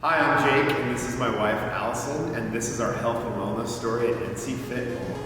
Hi, I'm Jake, and this is my wife, Allison, and this is our health and wellness story at NCFIT Omaha.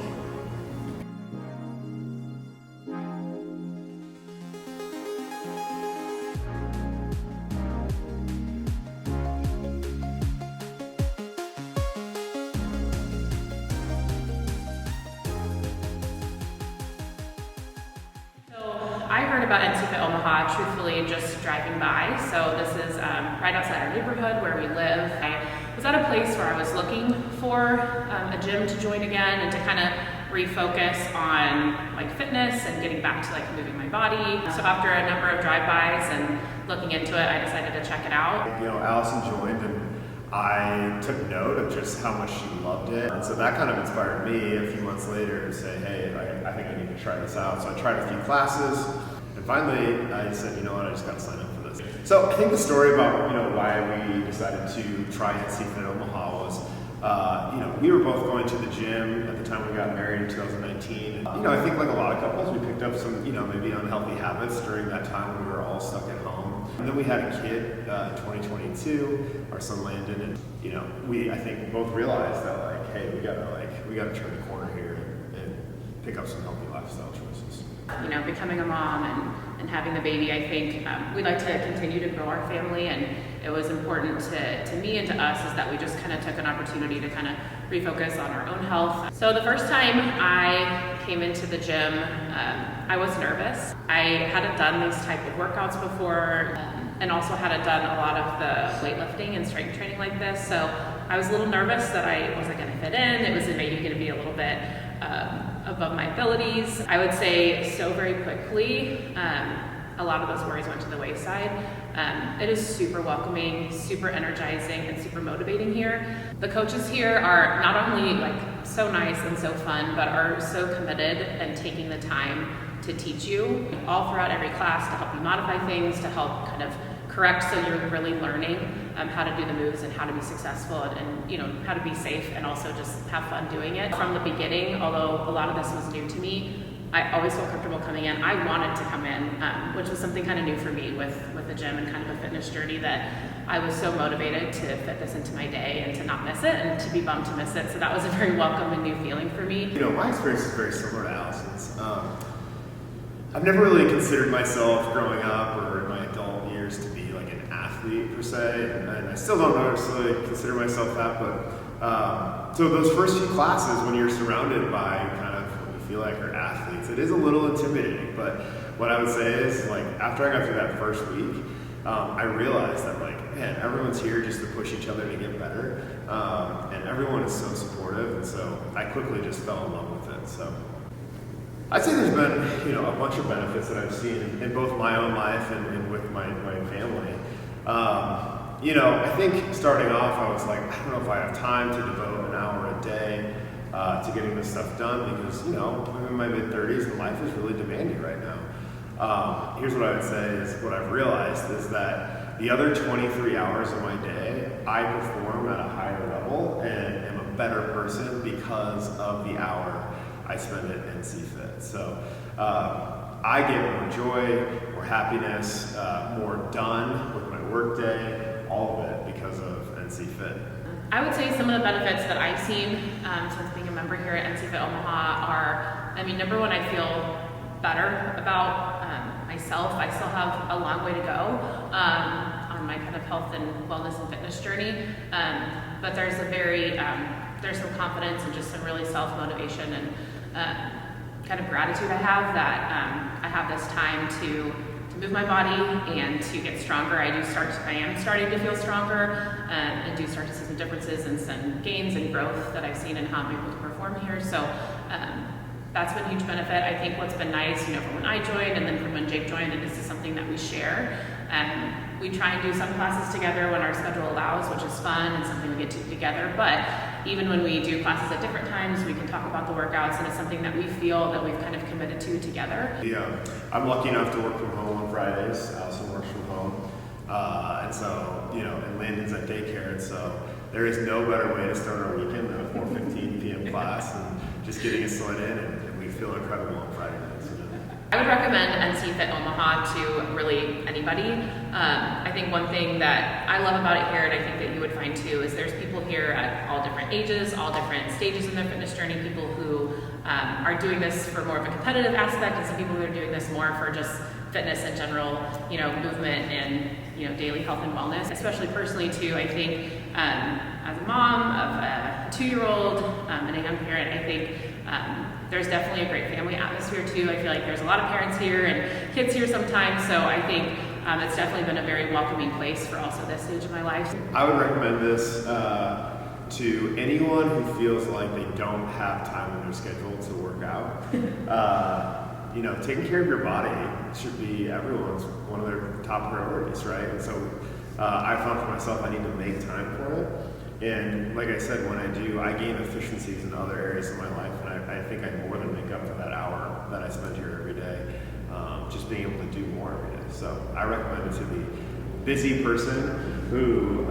I heard about NCFIT Omaha, truthfully, just driving by. So this is right outside our neighborhood where we live. I was at a place where I was looking for a gym to join again and to kind of refocus on like fitness and getting back to like moving my body. So after a number of drive-bys and looking into it, I decided to check it out. You know, Allison joined and I took note of just how much she loved it. And so that kind of inspired me a few months later to say, hey, I think I need to try this out. So I tried a few classes and finally I said, you know what, I just got to sign up for this. So I think the story about, why we decided to try NCFIT Omaha was, we were both going to the gym at the time we got married in 2019. I think like a lot of couples, we picked up some, maybe unhealthy habits during that time when we were all stuck at home. And then we had a kid in 2022, our son Landon, and we I think both realized that like, hey, we gotta turn the corner here and pick up some healthy lifestyle choices. Becoming a mom and having the baby, I think we'd like to continue to grow our family, and it was important to me and to us is that we just kind of took an opportunity to kind of refocus on our own health. So the first time I came into the gym, I was nervous. I hadn't done these type of workouts before, and also hadn't done a lot of the weightlifting and strength training like this. So I was a little nervous that I wasn't going to fit in. It was maybe going to be a little bit above my abilities. I would say so very quickly, a lot of those worries went to the wayside. It is super welcoming, super energizing, and super motivating here. The coaches here are not only like so nice and so fun, but are so committed and taking the time to teach you all throughout every class to help you modify things, to help kind of correct so you're really learning how to do the moves and how to be successful and how to be safe and also just have fun doing it. From the beginning, although a lot of this was new to me, I always felt comfortable coming in. I wanted to come in, which was something kind of new for me with the gym and kind of a fitness journey, that I was so motivated to fit this into my day and to not miss it and to be bummed to miss it. So that was a very welcome and new feeling for me. My experience is very similar to Allison's. I've never really considered myself growing up or in my adult years to be like an athlete per se, and I still don't necessarily consider myself that, but so those first few classes when you're surrounded by kind of what you feel like are athletes, it is a little intimidating, but what I would say is like after I got through that first week, I realized that like, man, everyone's here just to push each other to get better, and everyone is so supportive, and so I quickly just fell in love with it. So I'd say there's been, a bunch of benefits that I've seen in both my own life and with my family. I think starting off, I was like, I don't know if I have time to devote an hour a day to getting this stuff done because, I'm in my mid-30s and life is really demanding right now. Here's what I would say is what I've realized is that the other 23 hours of my day, I perform at a higher level and am a better person because of the hour I spend at NCFIT. So I get more joy, more happiness, more done with my work day, all of it because of NCFIT. I would say some of the benefits that I've seen since being a member here at NCFIT Omaha are, number one, I feel better about myself. I still have a long way to go on my kind of health and wellness and fitness journey, but there's there's some confidence and just some really self-motivation and kind of gratitude I have that I have this time to move my body and to get stronger. I am starting to feel stronger and do start to see some differences and some gains and growth that I've seen in how I'm able to perform here. So that's been a huge benefit. I think what's been nice, from when I joined and then from when Jake joined, and this is something that we share. We try and do some classes together when our schedule allows, which is fun and something we get to do together. But even when we do classes at different times, we can talk about the workouts, and it's something that we feel that we've kind of committed to together. Yeah, I'm lucky enough to work from home on Fridays. Allison works from home. And so, and Landon's at daycare, and so there is no better way to start our weekend than a 4:15 p.m. class and just getting us started in, and we feel incredible on Friday nights. I would recommend NCFIT Omaha to really anybody. I think one thing that I love about it here, and I think that you you would find too is there's people here at all different ages, all different stages in their fitness journey, people who are doing this for more of a competitive aspect, and some people who are doing this more for just fitness in general, movement and, daily health and wellness. Especially personally too, I think as a mom of a 2-year-old and a young parent, I think there's definitely a great family atmosphere too. I feel like there's a lot of parents here and kids here sometimes, so I think it's definitely been a very welcoming place for also this stage of my life. I would recommend this to anyone who feels like they don't have time in their schedule to work out. Taking care of your body should be everyone's one of their top priorities, right? And so I found for myself I need to make time for it. And like I said, when I do, I gain efficiencies in other areas of my life, and I think I more than make up for that hour that I spend here every day, just being able to do more every day. So I recommend it to the busy person who